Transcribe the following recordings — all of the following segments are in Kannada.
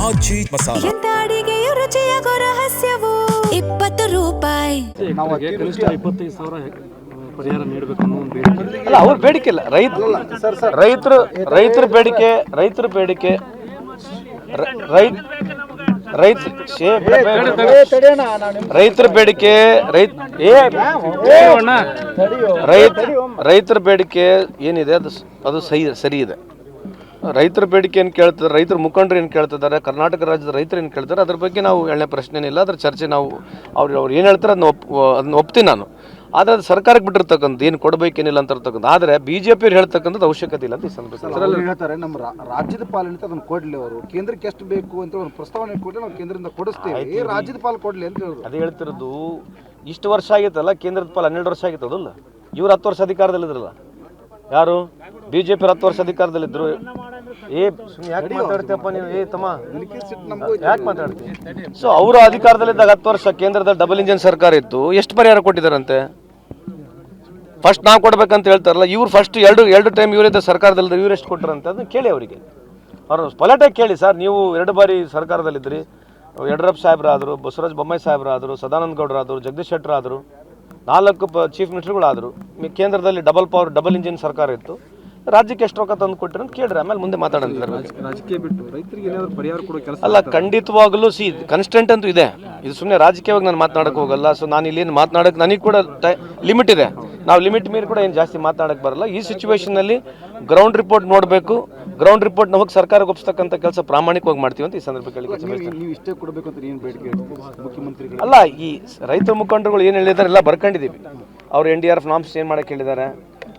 ಆಚಿ ಮಸಾಲ. ಎಂತ ಅಡಿಗೆಯ ರುಚಿಯಾಗೋ ರಹಸ್ಯವು 20 ರೂಪಾಯಿ. ನಾವು ಕನಿಷ್ಠ 25,000 ಪರಿಹಾರ ನೀಡಬೇಕು ಅನ್ನೋ ಒಂದು ಬೇಡಿಕೆ. ಅಲ್ಲ, ಅವ್ರ ಬೇಡಿಕೆ ಇಲ್ಲ. ರೈತರ ಬೇಡಿಕೆ ರೈತರ ಬೇಡಿಕೆ ರೈತರ ಬೇಡಿಕೆ ಏನಿದೆ ಅದು ಸರಿ ಇದೆ. ರೈತರ ಬೇಡಿಕೆ ಏನು ಕೇಳ್ತಾರೆ, ರೈತರ ಮುಖಂಡರು ಏನು ಕೇಳ್ತಿದ್ದಾರೆ, ಕರ್ನಾಟಕ ರಾಜ್ಯದ ರೈತರು ಏನು ಕೇಳ್ತಾರೆ, ಅದ್ರ ಬಗ್ಗೆ ನಾವು ಎಣ್ಣೆ ಪ್ರಶ್ನೆನಿಲ್ಲ. ಅದ್ರ ಚರ್ಚೆ ನಾವು ಅವ್ರು ಏನು ಹೇಳ್ತಾರೆ ಅದನ್ನ ಒಪ್ತೀನಿ ನಾನು. ಆದರೆ ಅದು ಸರ್ಕಾರಕ್ಕೆ ಬಿಟ್ಟಿರ್ತಕ್ಕಂಥ ಏನು ಕೊಡಬೇಕೇನಿಲ್ಲ ಅಂತ ಇರ್ತಕ್ಕಂಥ. ಆದರೆ ಬಿಜೆಪಿಯವ್ರು ಹೇಳ್ತಕ್ಕಂಥದ್ದು ಅವಶ್ಯಕತೆ ಇಲ್ಲ ಅಂತ ಈ ಸಂದರ್ಭದಲ್ಲಿ ಹೇಳ್ತಾರೆ. ನಮ್ಮ ರಾಜ್ಯದ ಪಾಲನೆ ಅದನ್ನು ಕೊಡಲಿ, ಅವರು ಕೇಂದ್ರಕ್ಕೆ ಎಷ್ಟು ಬೇಕು ಅಂತ ಒಂದು ಪ್ರಸ್ತಾವನೆ ಕೊಟ್ಟರೆ ನಾವು ಕೇಂದ್ರದಿಂದ ಕೊಡಿಸ್ತೇವೆ, ರಾಜ್ಯದ ಪಾಲು ಕೊಡಲಿ ಅಂತ ಹೇಳೋದು. ಅದೇ ಹೇಳ್ತಿರೋದು. ಇಷ್ಟು ವರ್ಷ ಆಗಿತ್ತಲ್ಲ, ಕೇಂದ್ರದ ಪಾಲು 12 ವರ್ಷ ಆಗಿತ್ತದಲ್ಲ. ಇವ್ರು 10 ವರ್ಷ ಅಧಿಕಾರದಲ್ಲಿದ್ರಲ್ಲ. ಯಾರು ಬಿಜೆಪಿ 10 ವರ್ಷ ಅಧಿಕಾರದಲ್ಲಿದ್ದರು. ಯಾಕೆ ಮಾತಾಡ್ತೀಯಪ್ಪ ನೀವು? ಯಾಕೆ ಮಾತಾಡ್ತೀವಿ? ಸೊ ಅವರು ಅಧಿಕಾರದಲ್ಲಿದ್ದಾಗ 10 ವರ್ಷ ಕೇಂದ್ರದಲ್ಲಿ ಡಬಲ್ ಇಂಜಿನ್ ಸರ್ಕಾರ ಇತ್ತು. ಎಷ್ಟು ಪರಿಹಾರ ಕೊಟ್ಟಿದ್ದಾರಂತೆ? ಫಸ್ಟ್ ನಾವು ಕೊಡ್ಬೇಕಂತ ಹೇಳ್ತಾರಲ್ಲ, ಇವ್ರು ಫಸ್ಟ್ ಎರಡು ಟೈಮ್ ಇವರಿದ್ದ ಸರ್ಕಾರದಲ್ಲಿ ಇವ್ರು ಎಷ್ಟು ಕೊಟ್ಟರಂತೆ ಅದನ್ನ ಕೇಳಿ ಅವರಿಗೆ. ಅವ್ರು ಪೊಲಟಾಗಿ ಕೇಳಿ. ಸರ್, ನೀವು 2 ಬಾರಿ ಸರ್ಕಾರದಲ್ಲಿದ್ದಿರಿ. ಯಡಿಯೂರಪ್ಪ ಸಾಹೇಬ್ರಾದರು, ಬಸವರಾಜ ಬೊಮ್ಮಾಯಿ ಸಾಹೇಬ್ರಾದರು, ಸದಾನಂದ ಗೌಡರಾದರು, ಜಗದೀಶ್ ಶೆಟ್ಟರ್ ಆದರು, 4 ಚೀಫ್ ಮಿನಿಸ್ಟರ್ಗಳಾದರು. ಡಬಲ್ ಡಬಲ್ ಇಂಜಿನ್ ಸರ್ಕಾರ ಇತ್ತು. ರಾಜ್ಯಕ್ಕೆ ಎಷ್ಟು ರೊಕ್ಕ ತಂದು ಕೊಟ್ಟಿರ ಅಂತ ಕೇಳ್ರಿ, ಆಮೇಲೆ ಮುಂದೆ ಮಾತಾಡೋಣ. ರಾಜಕೀಯ ಬಿಟ್ಟು ರೈತರಿಗೆ ಏನಾದರೂ ಪರಿಹಾರ ಕೊಡೋ ಕೆಲಸ ಅಲ್ಲ, ಖಂಡಿತವಾಗಲೂ ಕನ್ಸ್ಟೆಂಟ್ ಅಂತೂ ಇದೆ. ಇದು ಸುಮ್ಮನೆ ರಾಜಕೀಯವಾಗಿ ನಾನು ಮಾತನಾಡಕ್ಕೆ ಹೋಗಲ್ಲ. ಸೊ ನಾನು ಇಲ್ಲಿ ಮಾತನಾಡಕ್ಕೆ ನನಗೆ ಕೂಡ ಲಿಮಿಟ್ ಇದೆ. ನಾವು ಲಿಮಿಟ್ ಮೀರಿ ಕೂಡ ಏನು ಜಾಸ್ತಿ ಮಾತನಾಡಕ್ಕೆ ಬರಲ್ಲ. ಈ ಸಿಚುವೇಶನಲ್ಲಿ ಗ್ರೌಂಡ್ ರಿಪೋರ್ಟ್ ನೋಡಬೇಕು. ಗ್ರೌಂಡ್ ರಿಪೋರ್ಟ್ನ ಹೋಗಿ ಸರ್ಕಾರಕ್ಕೆ ಒಪ್ಪಿಸ್ತಕ್ಕಂಥ ಕೆಲಸ ಪ್ರಾಮಾಣಿಕವಾಗಿ ಮಾಡ್ತೀವಿ ಅಂತ ಈ ಸಂದರ್ಭದಲ್ಲಿ ನೀವು ಇಷ್ಟೇ ಕೊಡಬೇಕು ಅಂತ ಏನು ಬೇಡಿಕೆ ಮುಖ್ಯಮಂತ್ರಿಗಳು? ಅಲ್ಲ, ಈ ರೈತರ ಮುಖಂಡರುಗಳು ಏನು ಹೇಳಿದ್ದಾರೆ ಎಲ್ಲ ಬರ್ಕೊಂಡಿದ್ದೀವಿ. ಅವರು NDRF ನಾಮ್ಸ್ ಚೇಂಜ್ ಮಾಡಕ್ಕೆ ಹೇಳಿದ್ದಾರೆ.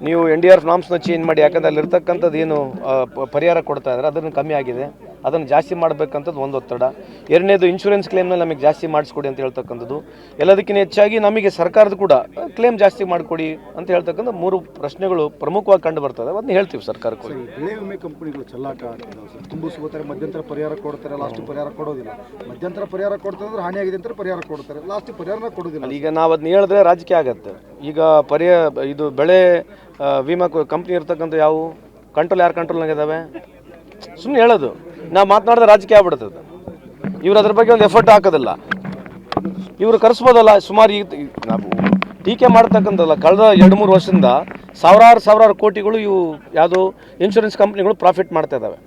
ನೀವು NDRF ನಾಮ್ಸ್ನ ಚೇಂಜ್ ಮಾಡಿ, ಯಾಕಂದ್ರೆ ಅಲ್ಲಿರ್ತಕ್ಕಂಥದ್ದು ಏನು ಪರಿಹಾರ ಕೊಡ್ತಾ ಇದ್ದಾರೆ ಅದನ್ನು ಕಮ್ಮಿ ಆಗಿದೆ, ಅದನ್ನು ಜಾಸ್ತಿ ಮಾಡಬೇಕಂಥದ್ದು ಒಂದು ಒತ್ತಡ. ಎರಡನೇದು, ಇನ್ಶೂರೆನ್ಸ್ ಕ್ಲೇಮ್ನಲ್ಲಿ ನಮಗೆ ಜಾಸ್ತಿ ಮಾಡಿಸ್ಕೊಡಿ ಅಂತ ಹೇಳ್ತಕ್ಕಂಥದ್ದು. ಎಲ್ಲದಕ್ಕಿಂತ ಹೆಚ್ಚಾಗಿ ನಮಗೆ ಸರ್ಕಾರದ ಕೂಡ ಕ್ಲೇಮ್ ಜಾಸ್ತಿ ಮಾಡಿಕೊಡಿ ಅಂತ ಹೇಳ್ತಕ್ಕಂಥ 3 ಪ್ರಶ್ನೆಗಳು ಪ್ರಮುಖವಾಗಿ ಕಂಡು ಬರ್ತದೆ. ಅದನ್ನ ಹೇಳ್ತೀವಿ ಸರ್ಕಾರಕ್ಕೆ. ಬೆಳೆ ವಿಮೆ ಕಂಪನಿಗಳು ಚೆಲ್ಲಾಟ ತುಂಬಿಸ್ಕೋತಾರೆ, ಮಧ್ಯಂತರ ಪರಿಹಾರ ಕೊಡ್ತಾರೆ, ಲಾಸ್ಟ್ ಪರಿಹಾರ ಕೊಡೋದಿಲ್ಲ. ಮಧ್ಯಂತರ ಪರಿಹಾರ ಕೊಡ್ತಾರೆ ಅಂದ್ರೆ ಹಾನಿಯಾಗಿದೆ ಅಂತ ಪರಿಹಾರ ಕೊಡ್ತಾರೆ, ಲಾಸ್ಟ್ ಪರಿಹಾರ ಕೊಡೋದಿಲ್ಲ. ಈಗ ನಾವು ಅದನ್ನ ಹೇಳಿದ್ರೆ ರಾಜಕೀಯ ಆಗತ್ತೆ. ಈಗ ಇದು ಬೆಳೆ ವಿಮಾ ಕಂಪ್ನಿ ಇರ್ತಕ್ಕಂಥ ಯಾವ ಕಂಟ್ರೋಲ್, ಯಾರು ಕಂಟ್ರೋಲ್ನಾಗಿದ್ದಾವೆ? ಸುಮ್ಮನೆ ಹೇಳೋದು. ನಾವು ಮಾತನಾಡಿದ್ರೆ ರಾಜಕೀಯ ಆಗ್ಬಿಡ್ತದೆ. ಇವ್ರು ಅದ್ರ ಬಗ್ಗೆ ಒಂದು ಎಫರ್ಟ್ ಹಾಕೋದಿಲ್ಲ. ಇವರು ಕರೆಸ್ಬೋದಲ್ಲ. ಸುಮಾರು ಈಗ ನಾವು ಟೀಕೆ ಮಾಡ್ತಕ್ಕಂಥಲ್ಲ, ಕಳೆದ 2-3 ವರ್ಷದಿಂದ ಸಾವಿರಾರು ಕೋಟಿಗಳು ಇವು ಯಾವುದು ಇನ್ಶೂರೆನ್ಸ್ ಕಂಪ್ನಿಗಳು ಪ್ರಾಫಿಟ್ ಮಾಡ್ತಾ ಇದ್ದಾವೆ.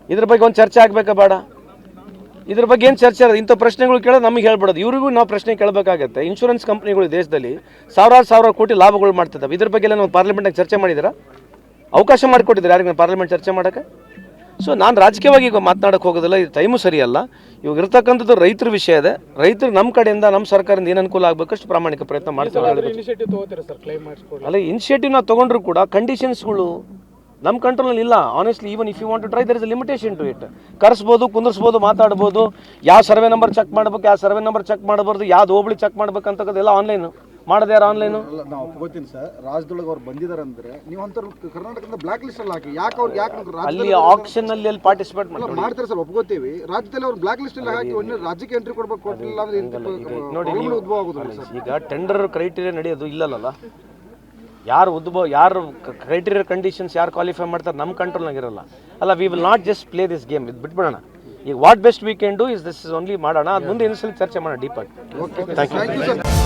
ಇದ್ರ ಬಗ್ಗೆ ಒಂದು ಚರ್ಚೆ ಆಗಬೇಕಾ ಬೇಡ? ಇದ್ರ ಬಗ್ಗೆ ಏನು ಚರ್ಚೆ ಇರೋದು? ಇಂಥ ಪ್ರಶ್ನೆಗಳು ಕೇಳೋದು ನಮಗೆ ಹೇಳ್ಬಿಡೋದು. ಇವ್ರಿಗೂ ನಾವು ಪ್ರಶ್ನೆ ಕೇಳಬೇಕಾಗತ್ತೆ. ಇನ್ಶೂರೆನ್ಸ್ ಕಂಪ್ನಿಗಳು ದೇಶದಲ್ಲಿ ಸಾವಿರಾರು ಕೋಟಿ ಲಾಭಗಳು ಮಾಡ್ತಿದ್ದಾವೆ. ಇದ್ರ ಬಗ್ಗೆ ಎಲ್ಲ ನಾವು ಪಾರ್ಲಿಮೆಂಟಾಗಿ ಚರ್ಚೆ ಮಾಡಿದ್ದೀರಾ? ಅವಕಾಶ ಮಾಡಿಕೊಟ್ಟಿದ್ದಾರೆ ಯಾರಿಗೆ ಪಾರ್ಲಿಮೆಂಟ್ ಚರ್ಚೆ ಮಾಡೋಕ್ಕೆ? ಸೊ ನಾನು ರಾಜಕೀಯವಾಗಿ ಈಗ ಮಾತನಾಡಕ್ಕೆ ಹೋಗೋದಿಲ್ಲ. ಇದು ಟೈಮು ಸರಿಯಲ್ಲ. ಇವಾಗ ಇರ್ತಕ್ಕಂಥದ್ದು ರೈತರ ವಿಷಯ ಇದೆ. ರೈತರು ನಮ್ಮ ಕಡೆಯಿಂದ, ನಮ್ಮ ಸರ್ಕಾರದಿಂದ ಏನು ಅನುಕೂಲ ಆಗಬೇಕಷ್ಟು ಪ್ರಾಮಾಣಿಕ ಪ್ರಯತ್ನ ಮಾಡ್ತೀವಿ. ಅಲ್ಲ, ಇನಿಷಿಯೇಟಿವ್ ನಾವು ತೊಗೊಂಡ್ರು ಕೂಡ ಕಂಡೀಷನ್ಸ್ಗಳು ನಮ್ಮ ಕಂಟ್ರೋಲಲ್ಲಿ ಇಲ್ಲ. Honestly, even if you want to try, there is a limitation to it. ಕರೆಸ್ಬೋದು, ಕುಂದಿರ್ಸ್ಬೋದು, ಮಾತಾಡ್ಬೋದು. ಯಾವ ಸರ್ವೆ ನಂಬರ್ ಚೆಕ್ ಮಾಡಬೇಕು, ಯಾವ ಸರ್ವೆ ನಂಬರ್ ಚೆಕ್ ಮಾಡಬಾರ್ದು, ಯಾವ್ದು ಹೋಬಳಿ ಚೆಕ್ ಮಾಡ್ಬೇಕಂತಕ್ಕದೆಲ್ಲ ಆನ್ಲೈನು ಮಾಡೋದು. ಯಾರು ಆನ್ಲೈನು? ನಾವು ಒಪ್ಕೋತೀನಿ ಸರ್. ರಾಜ್ಯದೊಳಗೆ ಅವ್ರು ಬಂದಿದ್ದಾರೆ ಅಂದ್ರೆ ನೀವು ಅಂತ ಕರ್ನಾಟಕದಿಂದ ಬ್ಲಾಕ್ ಲಿಸ್ಟ್ ಅಲ್ಲಿ ಹಾಕಿ. ಯಾಕೆ ಅಲ್ಲಿ ಆಕ್ಷನ್ ಅಲ್ಲಿ ಪಾರ್ಟಿಸಿಪೇಟ್ ಮಾಡ್ತಾರೆ ಸರ್, ಒಪ್ಕೋತೀವಿ. ರಾಜ್ಯದಲ್ಲಿ ಅವ್ರು ಬ್ಲಾಕ್ ಲಿಸ್ಟ್ ಅಲ್ಲಿ ಹಾಕಿ ರಾಜ್ಯಕ್ಕೆ ಎಂಟ್ರಿ ಕೊಡ್ಬೇಕು, ಕೊಟ್ಟಿಲ್ಲ ಅಂದ್ರೆ ನೋಡಿ, ಉದ್ಭವ ಆಗೋದಿಲ್ಲ ಸರ್. ಈಗ ಟೆಂಡರ್ ಕ್ರೈಟೀರಿಯಾ ನಡೆಯೋದು ಇಲ್ಲಲ್ಲ. ಯಾರು ಕ್ರೈಟೀರಿಯಾ ಕಂಡೀಷನ್ಸ್ ಯಾರು ಕ್ವಾಲಿಫೈ ಮಾಡ್ತಾರೆ ನಮ್ಮ ಕಂಟ್ರೋಲ್ನಾಗಿರಲ್ಲ. ಅಲ್ಲ, we will not just play this game. ಇದು ಬಿಟ್ಬಿಡೋಣ. ಈಗ what best we can do is this is only ಮಾಡೋಣ. ಅದು ಮುಂದೆ ಇನ್ನೊಂದ್ಸಲಿ ಚರ್ಚೆ ಮಾಡೋಣ ಡೀಪಾಗಿ. Thank you.